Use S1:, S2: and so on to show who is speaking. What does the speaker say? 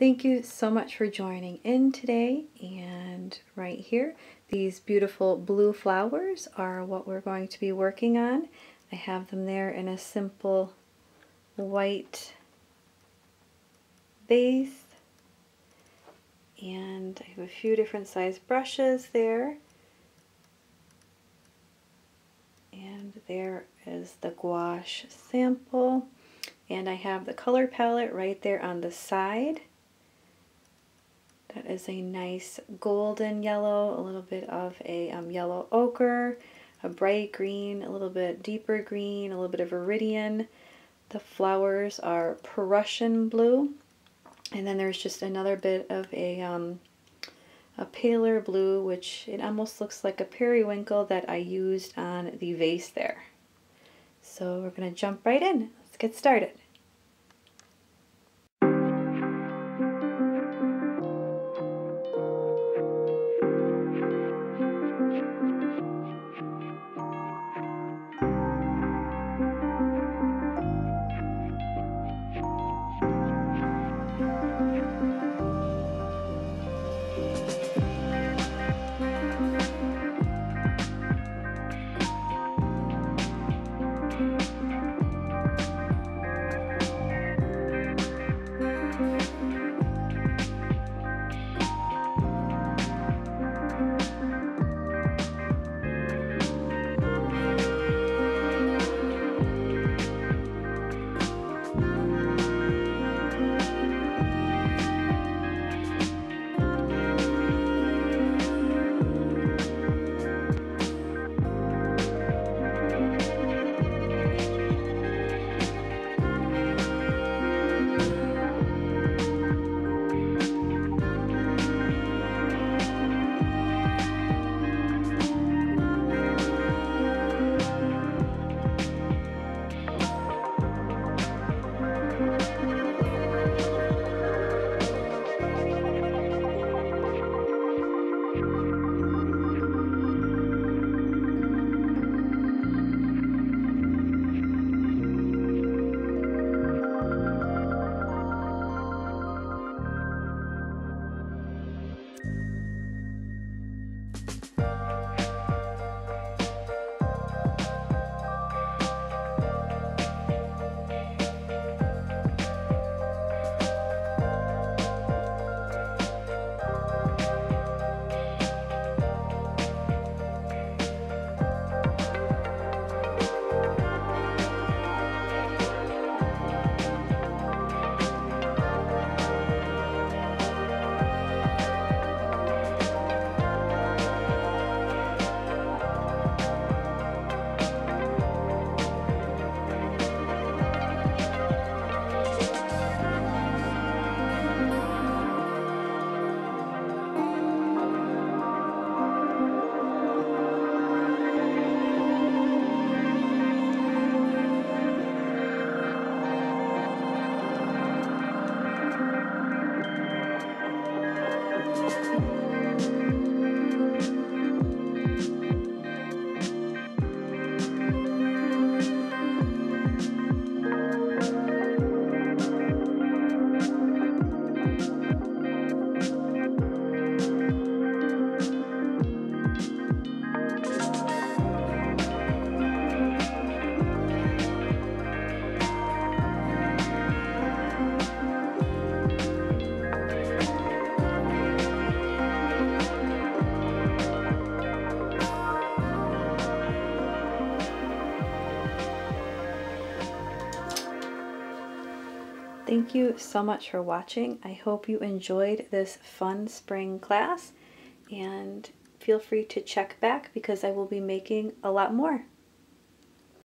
S1: Thank you so much for joining in today. And right here, these beautiful blue flowers are what we're going to be working on. I have them there in a simple white vase. And I have a few different size brushes there. And there is the gouache sample. And I have the color palette right there on the side. That is a nice golden yellow, a little bit of a yellow ochre, a bright green, a little bit deeper green, a little bit of iridian. The flowers are Prussian blue. And then there's just another bit of a paler blue, which it almost looks like a periwinkle that I used on the vase there. So we're going to jump right in. Let's get started. Thank you so much for watching. I hope you enjoyed this fun spring class, and feel free to check back because I will be making a lot more.